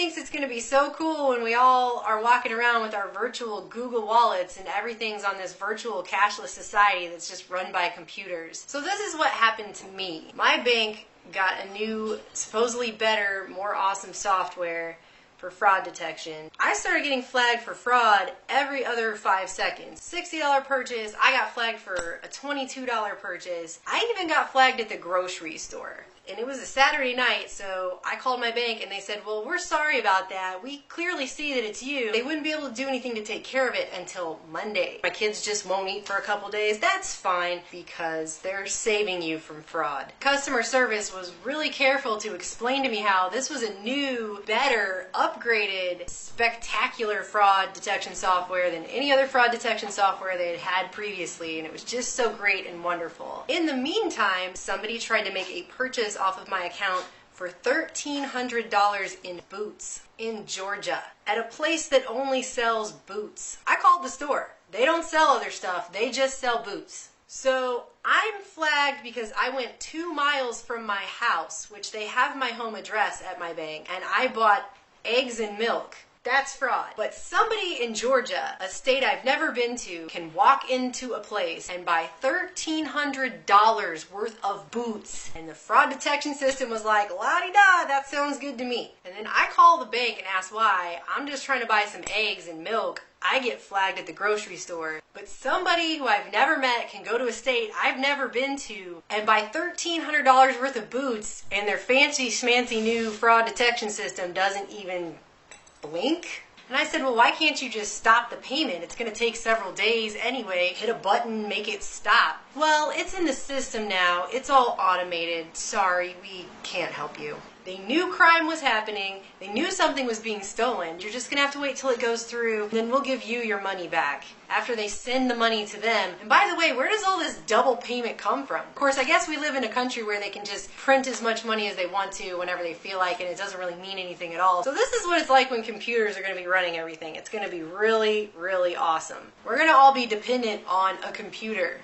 thinks it's going to be so cool when we all are walking around with our virtual Google wallets and everything's on this virtual cashless society that's just run by computers. So this is what happened to me. My bank got a new, supposedly better, more awesome software for fraud detection. I started getting flagged for fraud every other 5 seconds. $60 purchase, I got flagged for a $22 purchase. I even got flagged at the grocery store. And it was a Saturday night, so I called my bank and they said, well, we're sorry about that. We clearly see that it's you. They wouldn't be able to do anything to take care of it until Monday. My kids just won't eat for a couple days. That's fine because they're saving you from fraud. Customer service was really careful to explain to me how this was a new, better, upgraded, spectacular fraud detection software than any other fraud detection software they had previously, and it was just so great and wonderful. In the meantime, somebody tried to make a purchase off of my account for $1,300 in boots in Georgia at a place that only sells boots. I called the store. They don't sell other stuff. They just sell boots. So I'm flagged because I went 2 miles from my house, which they have my home address at my bank, and I bought eggs and milk. That's fraud. But somebody in Georgia, a state I've never been to, can walk into a place and buy $1,300 worth of boots. And the fraud detection system was like, la-di-da, that sounds good to me. And then I call the bank and ask why. I'm just trying to buy some eggs and milk. I get flagged at the grocery store. But somebody who I've never met can go to a state I've never been to and buy $1,300 worth of boots, and their fancy schmancy new fraud detection system doesn't even blink. And I said, well, why can't you just stop the payment? It's going to take several days anyway. Hit a button, make it stop. Well, it's in the system now. It's all automated. Sorry, we can't help you. They knew crime was happening. They knew something was being stolen. You're just going to have to wait till it goes through, and then we'll give you your money back after they send the money to them. And by the way, where does all this double payment come from? Of course, I guess we live in a country where they can just print as much money as they want to whenever they feel like it, and it doesn't really mean anything at all. So this is what it's like when computers are going to be running everything. It's going to be really, really awesome. We're going to all be dependent on a computer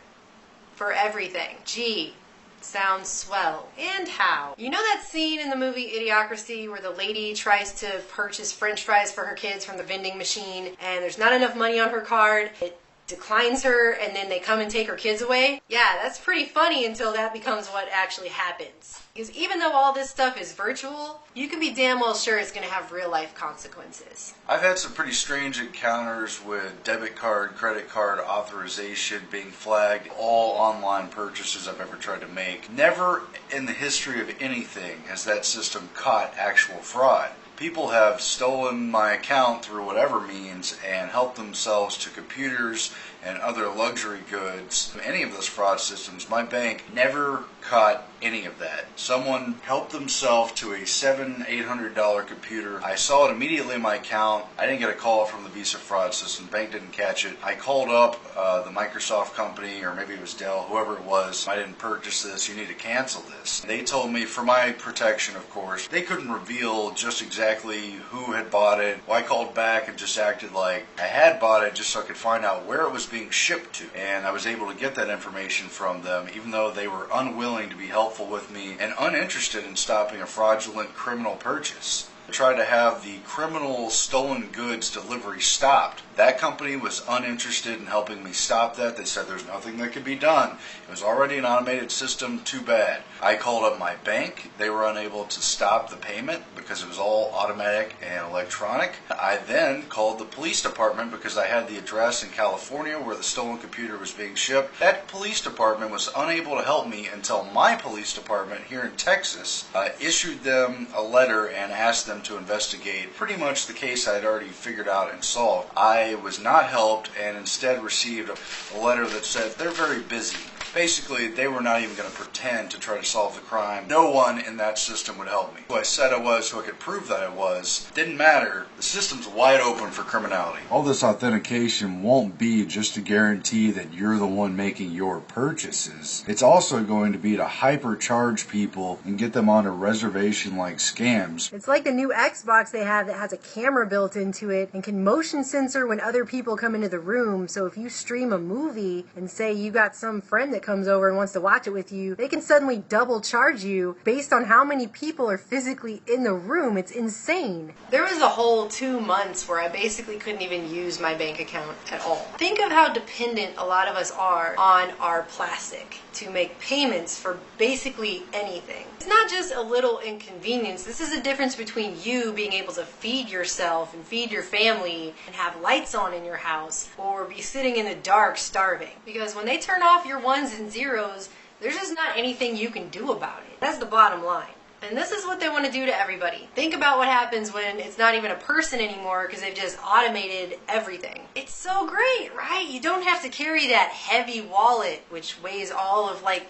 for everything. Gee. Sounds swell. And how? You know that scene in the movie Idiocracy where the lady tries to purchase french fries for her kids from the vending machine and there's not enough money on her card? It declines her and then they come and take her kids away? Yeah, that's pretty funny until that becomes what actually happens. Because even though all this stuff is virtual, you can be damn well sure it's going to have real life consequences. I've had some pretty strange encounters with debit card, credit card authorization being flagged, all online purchases I've ever tried to make. Never in the history of anything has that system caught actual fraud. People have stolen my account through whatever means and helped themselves to computers and other luxury goods. Any of those fraud systems, my bank never caught any of that. Someone helped themselves to a $700-800 computer. I saw it immediately in my account. I didn't get a call from the Visa fraud system. The bank didn't catch it. I called up the Microsoft company, or maybe it was Dell, whoever it was. I didn't purchase this. You need to cancel this. They told me, for my protection, of course, they couldn't reveal just exactly who had bought it. Well, I called back and just acted like I had bought it just so I could find out where it was being shipped to. And I was able to get that information from them, even though they were unwilling to be helpful with me and uninterested in stopping a fraudulent criminal purchase. I tried to have the criminal stolen goods delivery stopped. That company was uninterested in helping me stop that. They said there's nothing that could be done. It was already an automated system, too bad. I called up my bank. They were unable to stop the payment because it was all automatic and electronic. I then called the police department because I had the address in California where the stolen computer was being shipped. That police department was unable to help me until my police department here in Texas issued them a letter and asked them to investigate pretty much the case I had already figured out and solved. I was not helped and instead received a letter that said they're very busy. Basically, they were not even going to pretend to try to solve the crime. No one in that system would help me. Who I said I was, who I could prove that I was, didn't matter. The system's wide open for criminality. All this authentication won't be just to guarantee that you're the one making your purchases. It's also going to be to hypercharge people and get them on a reservation-like scams. It's like the new Xbox they have that has a camera built into it and can motion sensor when other people come into the room. So if you stream a movie and say you got some friend that comes over and wants to watch it with you, they can suddenly double charge you based on how many people are physically in the room. It's insane. There was a whole 2 months where I basically couldn't even use my bank account at all. Think of how dependent a lot of us are on our plastic to make payments for basically anything. It's not just a little inconvenience. This is a difference between you being able to feed yourself and feed your family and have lights on in your house, or be sitting in the dark starving. Because when they turn off your ones and zeros, there's just not anything you can do about it. That's the bottom line. And this is what they want to do to everybody. Think about what happens when it's not even a person anymore because they've just automated everything. It's so great, right? You don't have to carry that heavy wallet, which weighs all of like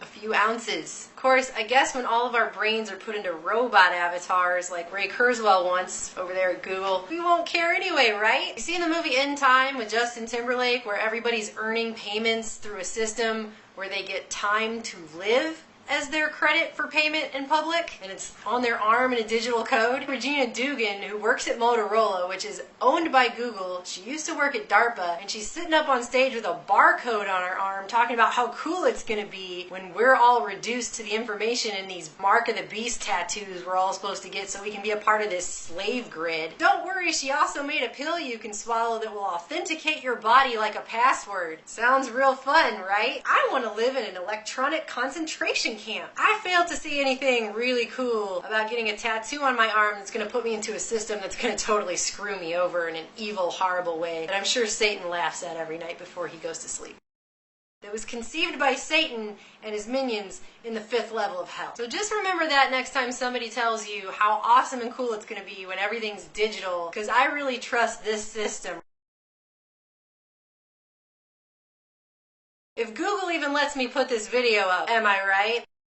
a few ounces. Of course, I guess when all of our brains are put into robot avatars like Ray Kurzweil once over there at Google, we won't care anyway, right? You see in the movie In Time with Justin Timberlake where everybody's earning payments through a system where they get time to live as their credit for payment in public, and it's on their arm in a digital code. Regina Dugan, who works at Motorola, which is owned by Google, she used to work at DARPA, and she's sitting up on stage with a barcode on her arm talking about how cool it's going to be when we're all reduced to the information in these Mark of the Beast tattoos we're all supposed to get so we can be a part of this slave grid. Don't worry, she also made a pill you can swallow that will authenticate your body like a password. Sounds real fun, right? I want to live in an electronic concentration camp. I failed to see anything really cool about getting a tattoo on my arm that's going to put me into a system that's going to totally screw me over in an evil, horrible way that I'm sure Satan laughs at every night before he goes to sleep. That was conceived by Satan and his minions in the 5th level of hell. So just remember that next time somebody tells you how awesome and cool it's going to be when everything's digital, because I really trust this system. If Google even lets me put this video up, am I right?